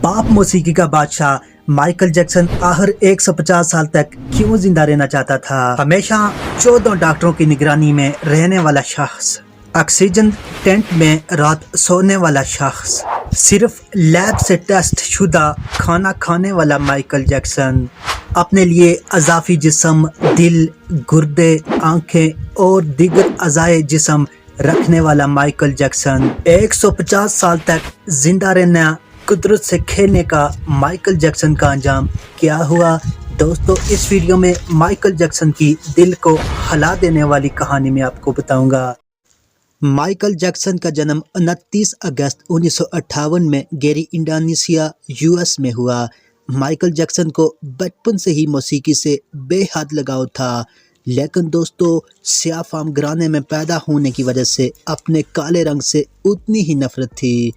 Pop मौसीकी का बादशाह Michael Jackson आखिर 150 साल तक क्यों जिंदा रहना चाहता था? हमेशा 14 डॉक्टरों की निगरानी में रहने वाला शख्स, ऑक्सीजन टेंट में रात सोने वाला शख्स, सिर्फ लैब से टेस्ट शुदा खाना खाने वाला माइकल जैक्सन, अपने लिए अज़ाफ़ी जिस्म, दिल, गुर्दे, आंखें और दीगर अज़ाए जिस्म रखने वाला माइकल जैक्सन, 150 साल तक जिंदा रहना, कुदरत से खेलने का माइकल जैक्सन का अंजाम क्या हुआ? दोस्तों, इस वीडियो में माइकल जैक्सन की दिल को हिला देने वाली कहानी मैं आपको बताऊंगा। माइकल जैक्सन का जन्म 29 अगस्त 1958 में गैरी, इंडोनेशिया, यूएस में हुआ। माइकल जैक्सन को बचपन से ही मौसीकी से बेहद लगाव था, लेकिन दोस्तों स्याह फार्म घराने में पैदा होने की वजह से अपने काले रंग से उतनी ही नफरत थी।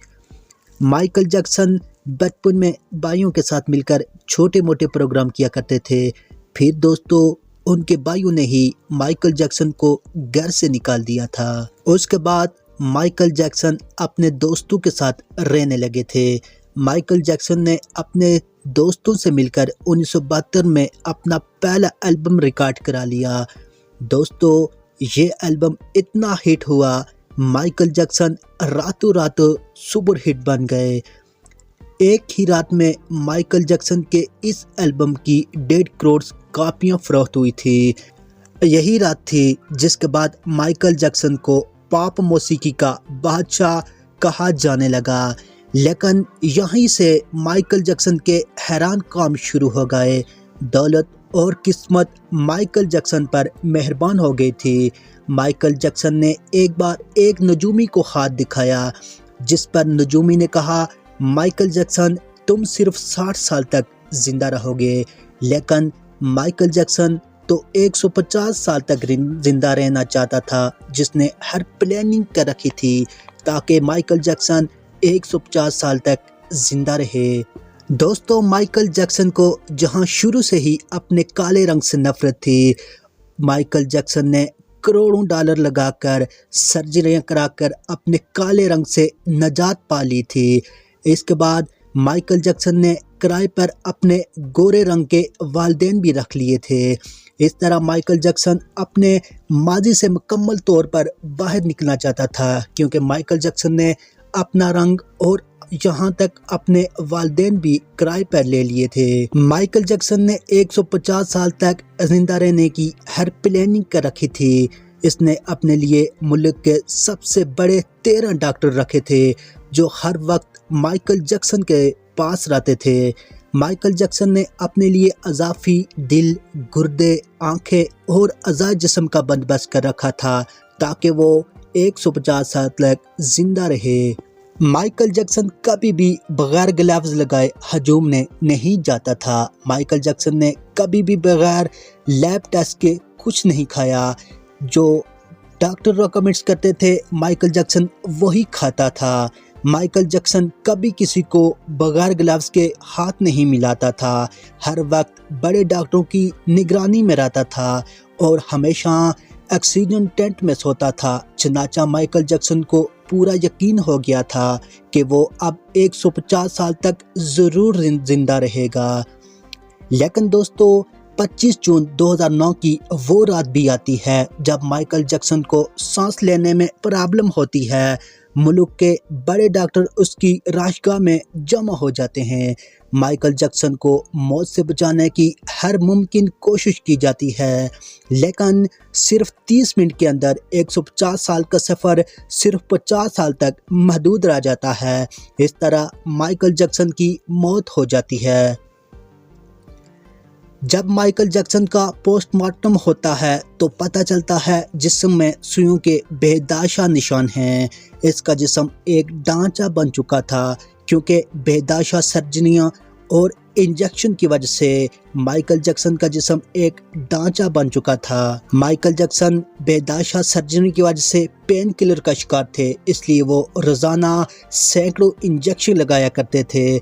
माइकल जैक्सन बचपन में भाइयों के साथ मिलकर छोटे मोटे प्रोग्राम किया करते थे। फिर दोस्तों उनके भाइयों ने ही माइकल जैक्सन को घर से निकाल दिया था। उसके बाद माइकल जैक्सन अपने दोस्तों के साथ रहने लगे थे। माइकल जैक्सन ने अपने दोस्तों से मिलकर 1972 में अपना पहला एल्बम रिकॉर्ड करा लिया। दोस्तों ये एल्बम इतना हिट हुआ, माइकल जैक्सन रातों रात सुपर हिट बन गए। एक ही रात में माइकल जैक्सन के इस एल्बम की 1.5 करोड़ कॉपियां फरोख्त हुई थी। यही रात थी जिसके बाद माइकल जैक्सन को पॉप मौसीकी का बादशाह कहा जाने लगा। लेकिन यहीं से माइकल जैक्सन के हैरान काम शुरू हो गए। दौलत और किस्मत माइकल जैक्सन पर मेहरबान हो गई थी। माइकल जैक्सन ने एक बार एक नजूमी को हाथ दिखाया, जिस पर नजूमी ने कहा, माइकल जैक्सन तुम सिर्फ 60 साल तक जिंदा रहोगे। लेकिन माइकल जैक्सन तो 150 साल तक जिंदा रहना चाहता था, जिसने हर प्लानिंग कर रखी थी ताकि माइकल जैक्सन 150 साल तक जिंदा रहे। दोस्तों माइकल जैक्सन को जहां शुरू से ही अपने काले रंग से नफरत थी, माइकल जैक्सन ने करोड़ों डॉलर लगाकर सर्जरियां कराकर अपने काले रंग से निजात पा ली थी। इसके बाद माइकल जैक्सन ने किराए पर अपने गोरे रंग के वालिदैन भी रख लिए थे। इस तरह माइकल जैक्सन अपने माजी से मुकम्मल तौर पर बाहर निकलना चाहता था, क्योंकि माइकल जैक्सन ने अपना रंग और यहाँ तक अपने वालिदैन भी किराए पर ले लिए थे। माइकल जैक्सन ने 150 साल तक जिंदा रहने की हर प्लानिंग कर रखी थी। इसने अपने लिए मुल्क के सबसे बड़े 13 डॉक्टर रखे थे, जो हर वक्त माइकल जैक्सन के पास रहते थे। माइकल जैक्सन ने अपने लिए अज़ाफ़ी, दिल, गुर्दे, आंखें और अज़ाए जिस्म का बंदोबस्त कर रखा था ताकि वो 150 साल तक जिंदा रहे। माइकल जैक्सन कभी भी बगैर ग्लव्स लगाए हजूम ने नहीं जाता था। माइकल जैक्सन ने कभी भी बगैर लैब टेस्ट के कुछ नहीं खाया। जो डॉक्टर रिकमेंड्स करते थे माइकल जैक्सन वही खाता था। माइकल जैक्सन कभी किसी को बगैर ग्लव्स के हाथ नहीं मिलाता था। हर वक्त बड़े डॉक्टरों की निगरानी में रहता था और हमेशा ऑक्सीजन टेंट में सोता था। चनाचा माइकल जैक्सन को पूरा यकीन हो गया था कि वो अब 150 साल तक ज़रूर जिंदा रहेगा। लेकिन दोस्तों 25 जून 2009 की वो रात भी आती है जब माइकल जैक्सन को सांस लेने में प्रॉब्लम होती है। मुल्क के बड़े डॉक्टर उसकी राशगाह में जमा हो जाते हैं। माइकल जैक्सन को मौत से बचाने की हर मुमकिन कोशिश की जाती है, लेकिन सिर्फ 30 मिनट के अंदर 150 साल का सफ़र सिर्फ 50 साल तक महदूद रह जाता है। इस तरह माइकल जैक्सन की मौत हो जाती है। जब माइकल जैक्सन का पोस्टमार्टम होता है तो पता चलता है जिस्म में सुइयों के बेदाशा निशान हैं। इसका जिस्म एक ढांचा बन चुका था, क्योंकि बेदाशा सर्जरियां और इंजेक्शन की वजह से माइकल जैक्सन का जिस्म एक ढांचा बन चुका था। माइकल जैक्सन बेदाशा सर्जरी की वजह से पेन किलर का शिकार थे, इसलिए वो रोज़ाना सैकड़ों इंजेक्शन लगाया करते थे।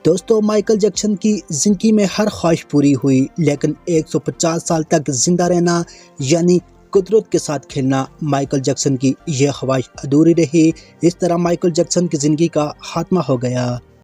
दोस्तों माइकल जैक्सन की ज़िंदगी में हर ख्वाहिश पूरी हुई, लेकिन 150 साल तक जिंदा रहना यानी कुदरत के साथ खेलना माइकल जैक्सन की यह ख्वाहिश अधूरी रही। इस तरह माइकल जैक्सन की ज़िंदगी का खात्मा हो गया।